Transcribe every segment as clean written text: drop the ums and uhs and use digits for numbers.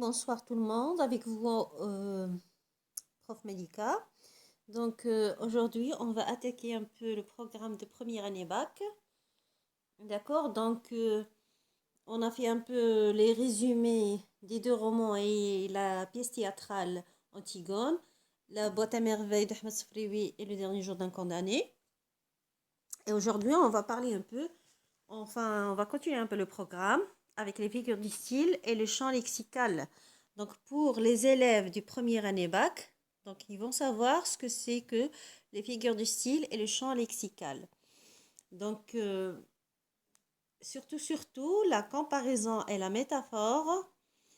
Bonsoir tout le monde, avec vous, prof Melika. Donc aujourd'hui, on va attaquer un peu le programme de première année bac. D'accord, donc on a fait un peu les résumés des deux romans et la pièce théâtrale Antigone, la boîte à merveilles d'Ahmed Safrioui et le dernier jour d'un condamné. Et aujourd'hui, on va parler un peu, on va continuer un peu le programme avec les figures du style et le champ lexical. Donc, pour les élèves du première année bac, donc ils vont savoir ce que c'est que les figures du style et le champ lexical. Donc, surtout, la comparaison et la métaphore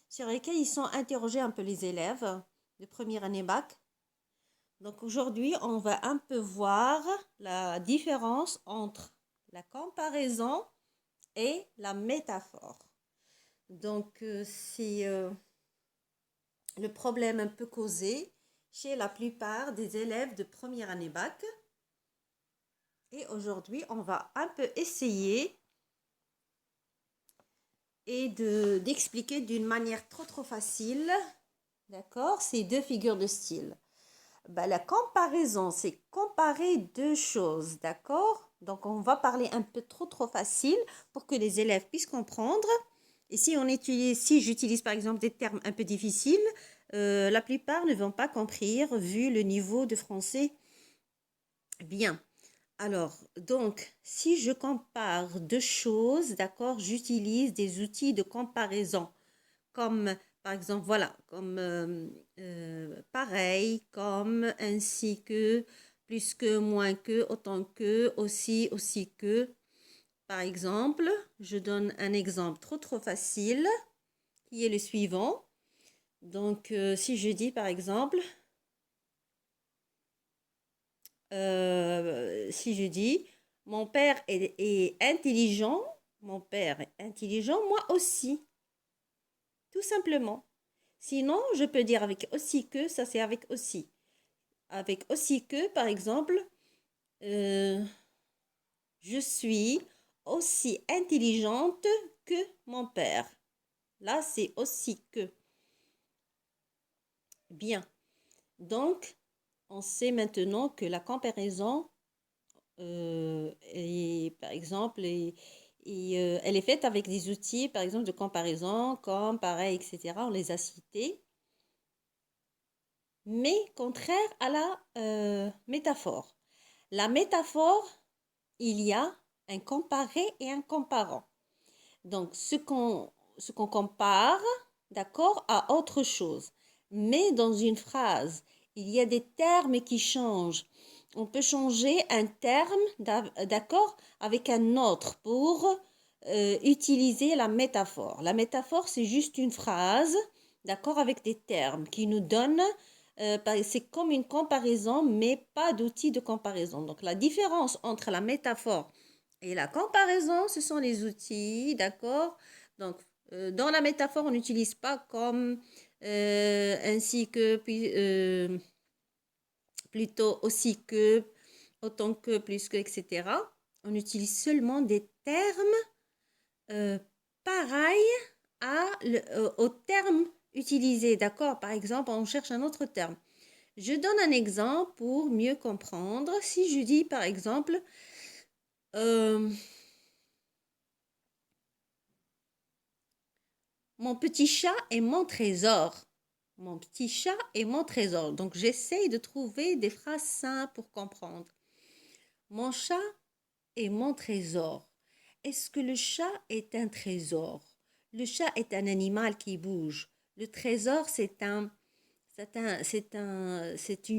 sur lesquelles ils sont interrogés un peu les élèves de première année bac. Donc, aujourd'hui, on va un peu voir la différence entre la comparaison et la métaphore. Donc, c'est le problème un peu causé chez la plupart des élèves de première année bac. Et aujourd'hui, on va un peu essayer et d'expliquer d'une manière trop facile, d'accord, ces deux figures de style. La comparaison, c'est comparer deux choses, d'accord? Donc, on va parler un peu trop facile pour que les élèves puissent comprendre. Et si j'utilise par exemple des termes un peu difficiles, la plupart ne vont pas comprendre vu le niveau de français. Bien. Alors, donc, si je compare deux choses, d'accord, j'utilise des outils de comparaison comme, par exemple, voilà, comme pareil, comme, ainsi que, plus que, moins que, autant que, aussi que. Par exemple, je donne un exemple trop facile qui est le suivant. Donc, si je dis par exemple, si je dis, mon père est intelligent, mon père est intelligent, moi aussi, tout simplement. Sinon, je peux dire avec aussi que, ça c'est avec aussi. Avec aussi que, par exemple, je suis aussi intelligente que mon père. Là, c'est aussi que. Bien. Donc, on sait maintenant que la comparaison, par exemple, elle est faite avec des outils, par exemple, de comparaison, comme, pareil, etc. On les a cités. Mais contraire à la métaphore. La métaphore, il y a un comparé et un comparant. Donc, ce qu'on compare, d'accord, à autre chose. Mais dans une phrase, il y a des termes qui changent. On peut changer un terme, d'accord, avec un autre pour utiliser la métaphore. La métaphore, c'est juste une phrase, d'accord, avec des termes qui nous donnent, c'est comme une comparaison, mais pas d'outil de comparaison. Donc, la différence entre la métaphore et la comparaison, ce sont les outils, d'accord? Donc, dans la métaphore, on n'utilise pas comme, ainsi que, puis, plutôt aussi que, autant que, plus que, etc. On utilise seulement des termes pareils aux termes utilisés, d'accord? Par exemple, on cherche un autre terme. Je donne un exemple pour mieux comprendre. Si je dis, par exemple, mon petit chat est mon trésor. Mon petit chat est mon trésor. Donc, j'essaye de trouver des phrases simples pour comprendre. Mon chat est mon trésor. Est-ce que le chat est un trésor? Le chat est un animal qui bouge. Le trésor, c'est une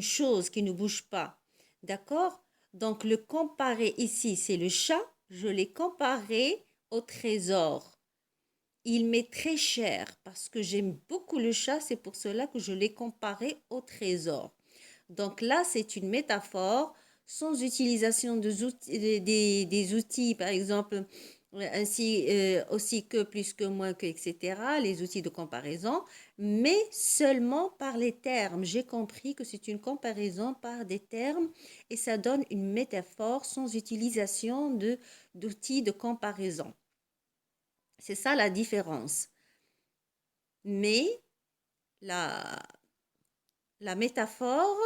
chose qui ne bouge pas. D'accord? Donc, le comparer ici, c'est le chat. Je l'ai comparé au trésor. Il m'est très cher parce que j'aime beaucoup le chat, c'est pour cela que je l'ai comparé au trésor. Donc là, c'est une métaphore sans utilisation des outils, par exemple, ainsi aussi que, plus que, moins que, etc., les outils de comparaison, mais seulement par les termes. J'ai compris que c'est une comparaison par des termes et ça donne une métaphore sans utilisation d'outils de comparaison. C'est ça la différence. Mais la métaphore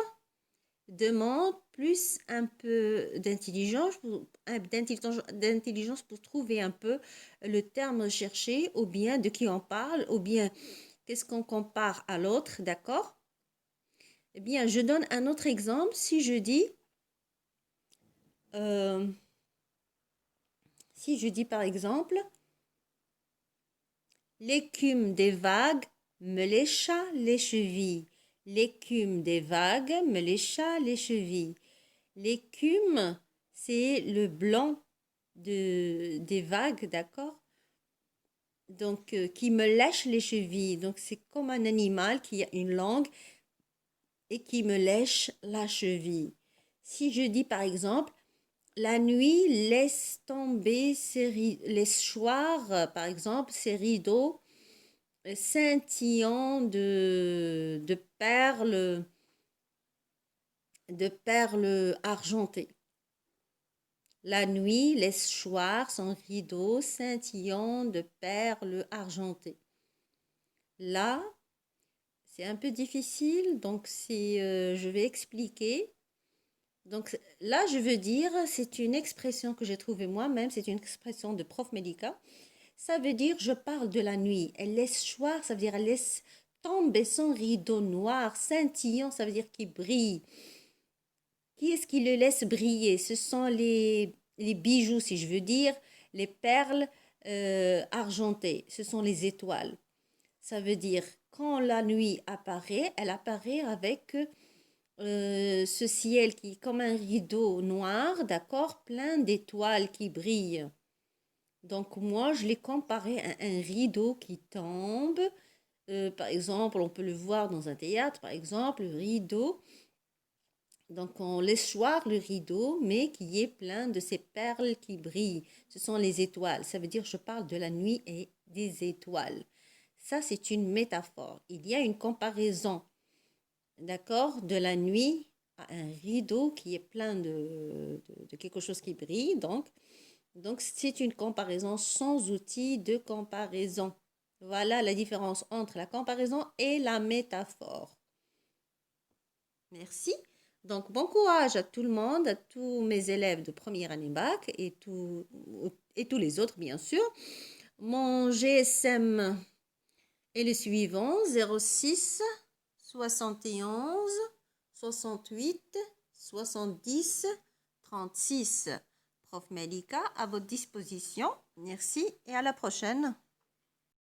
demande plus un peu d'intelligence pour trouver un peu le terme recherché, ou bien de qui on parle, ou bien qu'est-ce qu'on compare à l'autre, d'accord? Eh bien, je donne un autre exemple. Euh, si je dis par exemple, l'écume des vagues me lécha les chevilles. L'écume des vagues me lécha les chevilles. L'écume, c'est le blanc des vagues, d'accord? Donc, qui me lèche les chevilles. Donc, c'est comme un animal qui a une langue et qui me lèche la cheville. Si je dis par exemple, la nuit laisse tomber laisse choir, par exemple, ses rideaux scintillant de perles argentées. La nuit laisse choir son rideau scintillant de perles argentées. Là, c'est un peu difficile, donc je vais expliquer. Donc là, je veux dire, c'est une expression que j'ai trouvée moi-même, c'est une expression de prof médical. Ça veut dire, je parle de la nuit. Elle laisse choir, ça veut dire, elle laisse tomber son rideau noir, scintillant, ça veut dire qu'il brille. Qui est-ce qui le laisse briller? Ce sont les bijoux, si je veux dire, les perles argentées. Ce sont les étoiles. Ça veut dire, quand la nuit apparaît, elle apparaît avec ce ciel qui est comme un rideau noir, d'accord, plein d'étoiles qui brillent. Donc moi, je l'ai comparé à un rideau qui tombe. Par exemple, on peut le voir dans un théâtre, par exemple, le rideau. Donc on laisse choir le rideau, mais qui est plein de ces perles qui brillent. Ce sont les étoiles. Ça veut dire, je parle de la nuit et des étoiles. Ça, c'est une métaphore. Il y a une comparaison, d'accord, de la nuit à un rideau qui est plein de quelque chose qui brille. Donc, c'est une comparaison sans outil de comparaison. Voilà la différence entre la comparaison et la métaphore. Merci. Donc, bon courage à tout le monde, à tous mes élèves de première année bac et tous les autres, bien sûr. Mon GSM est le suivant, 06 71 68 70 36. Prof Melika à votre disposition. Merci et à la prochaine.